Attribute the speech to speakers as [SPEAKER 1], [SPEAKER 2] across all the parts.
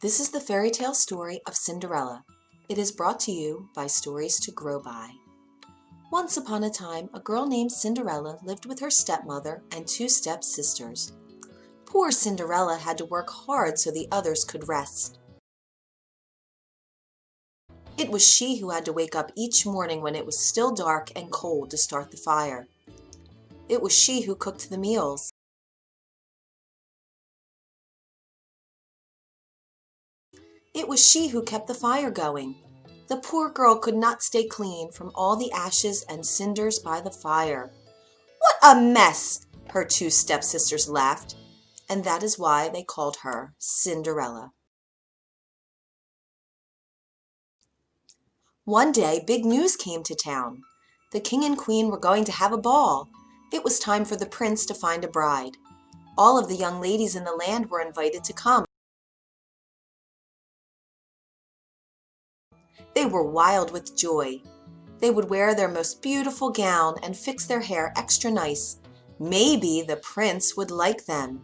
[SPEAKER 1] This is the fairy tale story of Cinderella. It is brought to you by Stories to Grow By. Once upon a time, a girl named Cinderella lived with her stepmother and two stepsisters. Poor Cinderella had to work hard so the others could rest. It was she who had to wake up each morning when it was still dark and cold to start the fire. It was she who cooked the meals. It was she who kept the fire going. The poor girl could not stay clean from all the ashes and cinders by the fire. "What a mess!" her two stepsisters laughed, and that is why they called her Cinderella. One day, big news came to town. The king and queen were going to have a ball. It was time for the prince to find a bride. All of the young ladies in the land were invited to come. They were wild with joy. They would wear their most beautiful gown and fix their hair extra nice. Maybe the prince would like them.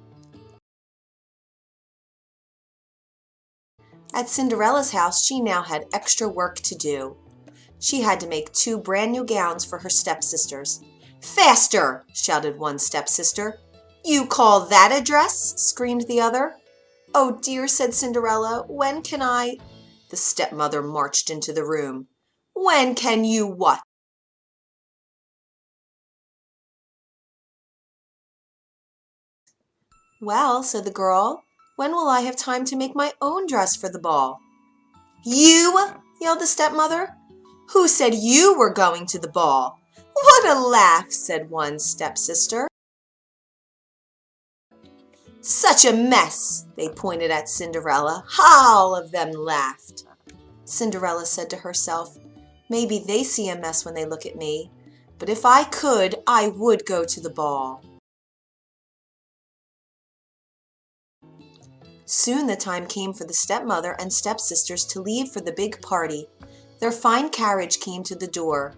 [SPEAKER 1] At Cinderella's house, she now had extra work to do. She had to make two brand new gowns for her stepsisters. "Faster!" shouted one stepsister. "You call that a dress?" screamed the other. "Oh dear," said Cinderella, "when can I—" The stepmother marched into the room. "When can you what?" "Well," said the girl, "when will I have time to make my own dress for the ball?" "You!" yelled the stepmother. "Who said you were going to the ball?" "What a laugh!" said one stepsister. "Such a mess!" They pointed at Cinderella. All of them laughed. Cinderella said to herself, "Maybe they see a mess when they look at me, but if I could, I would go to the ball." Soon the time came for the stepmother and stepsisters to leave for the big party. Their fine carriage came to the door.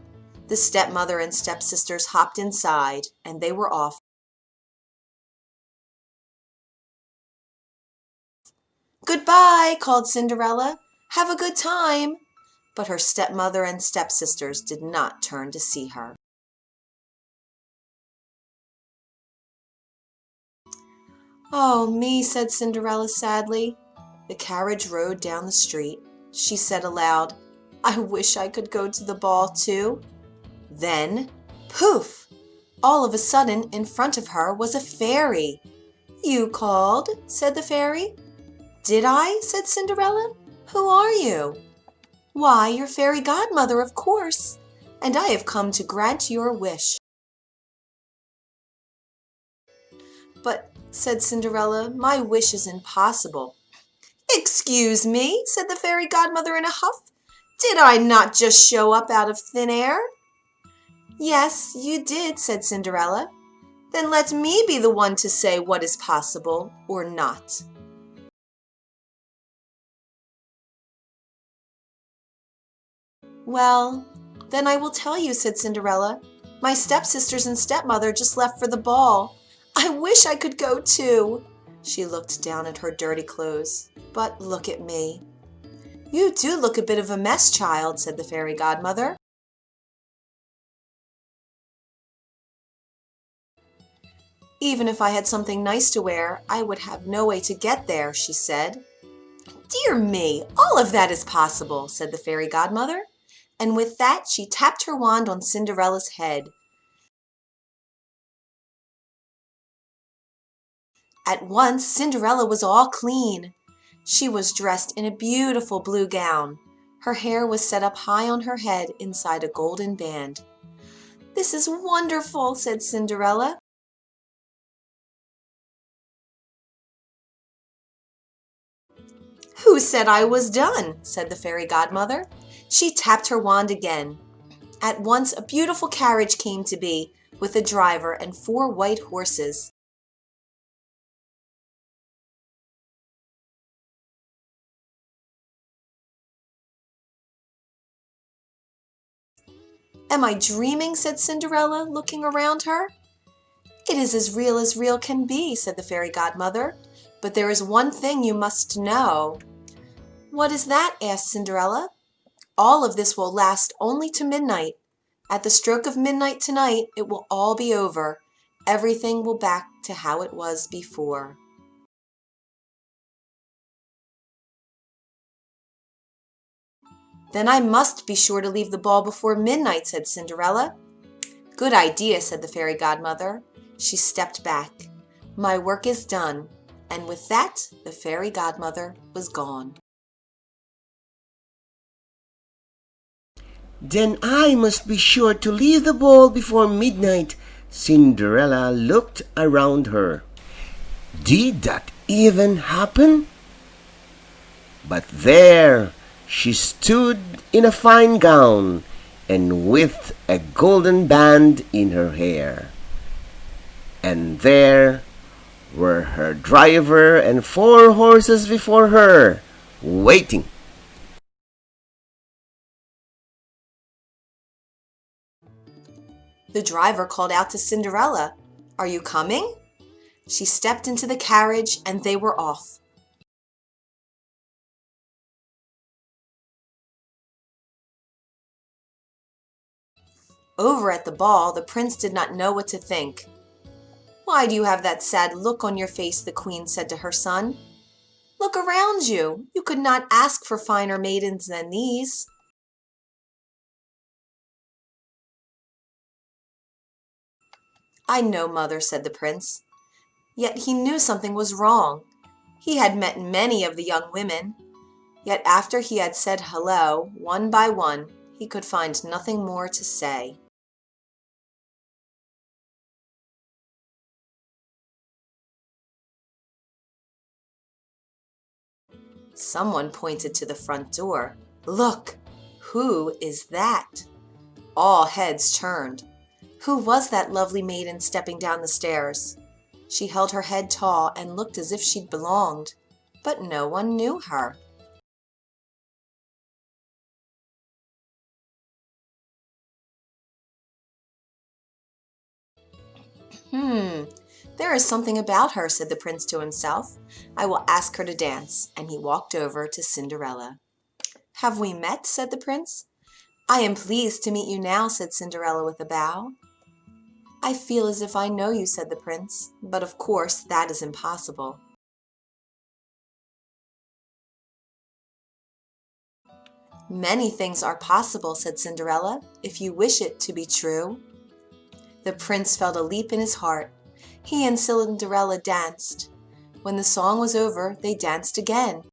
[SPEAKER 1] The stepmother and stepsisters hopped inside, and they were off. "Goodbye," called Cinderella. "Have a good time." But her stepmother and stepsisters did not turn to see her. "Oh, me," said Cinderella sadly. The carriage rode down the street. She said aloud, "I wish I could go to the ball too." Then, poof! All of a sudden, in front of her was a fairy. "You called?" said the fairy. "Did I?" said Cinderella. "Who are you?" "Why, your fairy godmother, of course, and I have come to grant your wish." "But," said Cinderella, "my wish is impossible." "Excuse me," said the fairy godmother in a huff. "Did I not just show up out of thin air?" "Yes, you did," said Cinderella. "Then let me be the one to say what is possible or not." "Well, then I will tell you," said Cinderella. "My stepsisters and stepmother just left for the ball. I wish I could go too." She looked down at her dirty clothes. "But look at me." "You do look a bit of a mess, child," said the fairy godmother. "Even if I had something nice to wear, I would have no way to get there," she said. "Dear me, all of that is possible," said the fairy godmother. And with that, she tapped her wand on Cinderella's head. At once, Cinderella was all clean. She was dressed in a beautiful blue gown. Her hair was set up high on her head inside a golden band. "This is wonderful," said Cinderella. "Who said I was done?" said the fairy godmother. She tapped her wand again. At once a beautiful carriage came to be, with a driver and 4 white horses. "Am I dreaming?" said Cinderella, looking around her. "It is as real can be," said the fairy godmother. "But there is one thing you must know. What is that? Asked Cinderella. All of this will last only to midnight. At the stroke of midnight tonight, it will all be over. Everything will back to how it was before. Then I must be sure to leave the ball before midnight, said Cinderella. Good idea, said the fairy godmother. She stepped back. My work is done. And with that, the fairy godmother was gone.
[SPEAKER 2] Then I must be sure to leave the ball before midnight. Cinderella looked around her. Did that even happen? But there she stood in a fine gown and with a golden band in her hair. And there were her driver and 4 horses before her, waiting.
[SPEAKER 1] The driver called out to Cinderella, "Are you coming?" She stepped into the carriage and they were off. Over at the ball, the prince did not know what to think. "Why do you have that sad look on your face?" the queen said to her son. "Look around you. You could not ask for finer maidens than these." "I know, mother," said the prince. Yet he knew something was wrong. He had met many of the young women. Yet after he had said hello, one by one, he could find nothing more to say. Someone pointed to the front door. "Look! Who is that?" All heads turned. Who was that lovely maiden stepping down the stairs? She held her head tall and looked as if she belonged, but no one knew her. There is something about her," said the prince to himself. "I will ask her to dance," and he walked over to Cinderella. "Have we met?" said the prince. "I am pleased to meet you now," said Cinderella with a bow. "I feel as if I know you," said the prince, "but of course that is impossible." "Many things are possible," said Cinderella, "if you wish it to be true." The prince felt a leap in his heart. He and Cinderella danced. When the song was over, they danced again.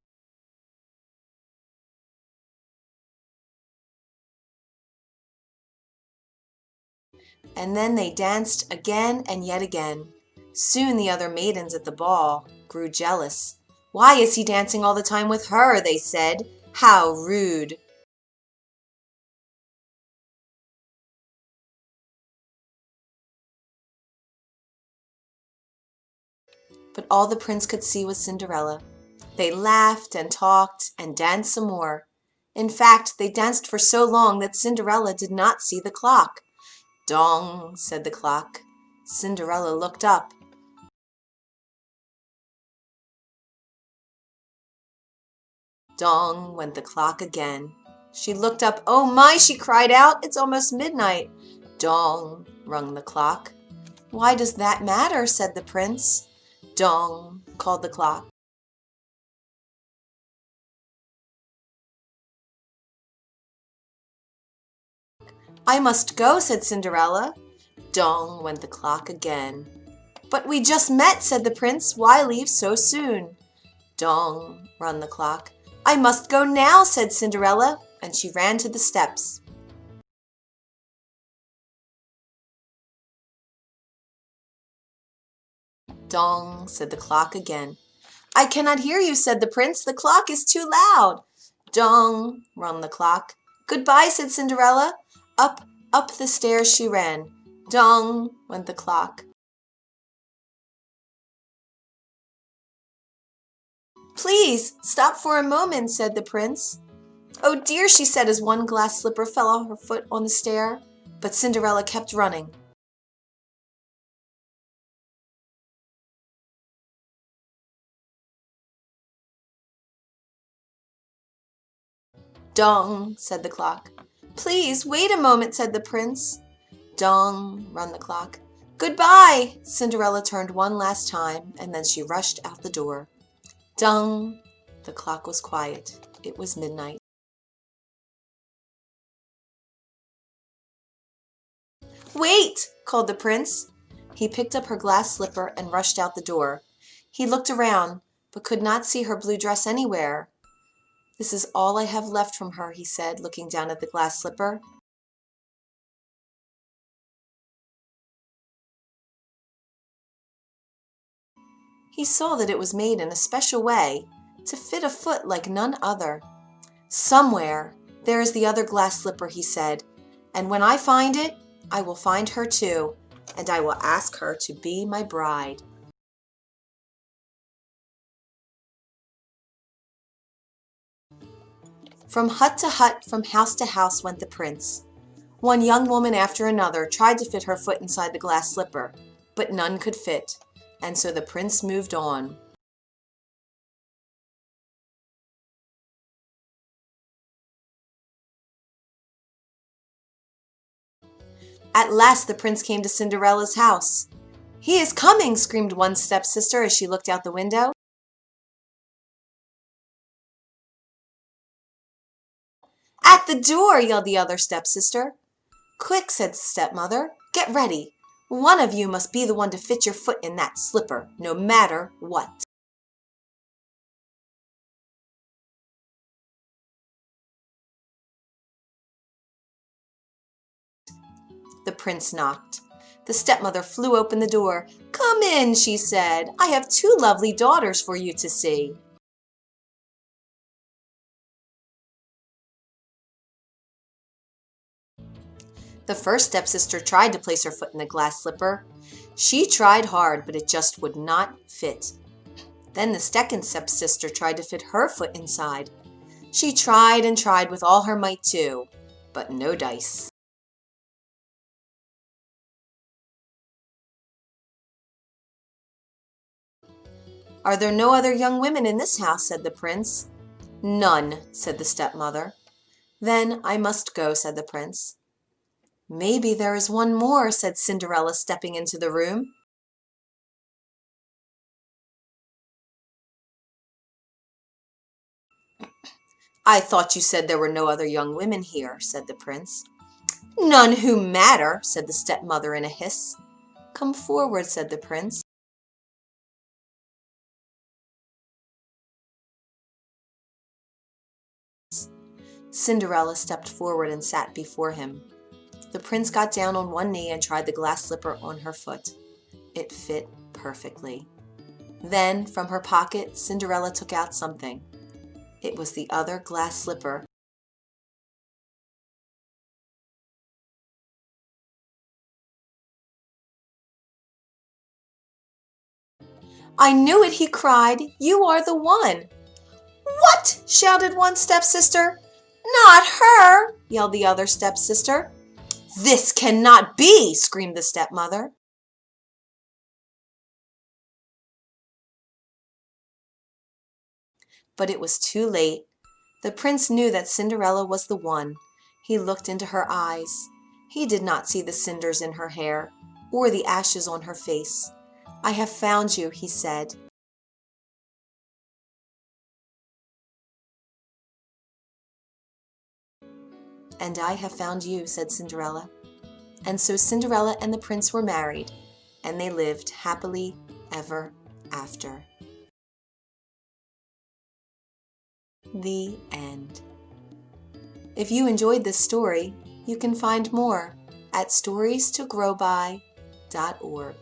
[SPEAKER 1] And then they danced again and yet again. Soon the other maidens at the ball grew jealous. "Why is he dancing all the time with her?" they said. "How rude!" But all the prince could see was Cinderella. They laughed and talked and danced some more. In fact, they danced for so long that Cinderella did not see the clock. "Dong," said the clock. Cinderella looked up. Dong went the clock again. She looked up. "Oh my," she cried out, "it's almost midnight." Dong rung the clock. "Why does that matter?" said the prince. Dong called the clock. "I must go," said Cinderella. Dong went the clock again. "But we just met," said the prince. "Why leave so soon?" Dong rung the clock. "I must go now," said Cinderella, and she ran to the steps. Dong, said the clock again. "I cannot hear you," said the prince. "The clock is too loud." Dong, rung the clock. "Goodbye," said Cinderella. Up, up the stairs she ran. Dong, went the clock. "Please, stop for a moment," said the prince. "Oh dear," she said as one glass slipper fell off her foot on the stair. But Cinderella kept running. Dong, said the clock. Please, wait a moment, said the prince. Dong, run the clock. Goodbye! Cinderella turned one last time, and then she rushed out the door. Dong! The clock was quiet. It was midnight. Wait! Called the prince. He picked up her glass slipper and rushed out the door. He looked around, but could not see her blue dress anywhere. This is all I have left from her, he said, looking down at the glass slipper. He saw that it was made in a special way, to fit a foot like none other. Somewhere there is the other glass slipper, he said, and when I find it, I will find her too, and I will ask her to be my bride. From hut to hut, from house to house went the prince. One young woman after another tried to fit her foot inside the glass slipper, but none could fit, and so the prince moved on. At last the prince came to Cinderella's house. He is coming, screamed one stepsister as she looked out the window. At the door, yelled the other stepsister. Quick, said the stepmother, get ready. One of you must be the one to fit your foot in that slipper, no matter what. The prince knocked. The stepmother flew open the door. Come in, she said. I have two lovely daughters for you to see. The first stepsister tried to place her foot in the glass slipper. She tried hard, but it just would not fit. Then the second stepsister tried to fit her foot inside. She tried and tried with all her might too, but no dice. Are there no other young women in this house? Said the prince. None, said the stepmother. Then I must go, said the prince. Maybe there is one more, said Cinderella, stepping into the room. I thought you said there were no other young women here, said the prince. None who matter, said the stepmother in a hiss. Come forward, said the prince. Cinderella stepped forward and sat before him. The prince got down on one knee and tried the glass slipper on her foot. It fit perfectly. Then, from her pocket, Cinderella took out something. It was the other glass slipper. I knew it, he cried. You are the one. What? Shouted one stepsister. Not her, yelled the other stepsister. This cannot be, screamed the stepmother. But it was too late. The prince knew that Cinderella was the one. He looked into her eyes. He did not see the cinders in her hair or the ashes on her face. I have found you, he said. And I have found you, said Cinderella. And so Cinderella and the prince were married, and they lived happily ever after. The end. If you enjoyed this story, you can find more at storiestogrowby.org.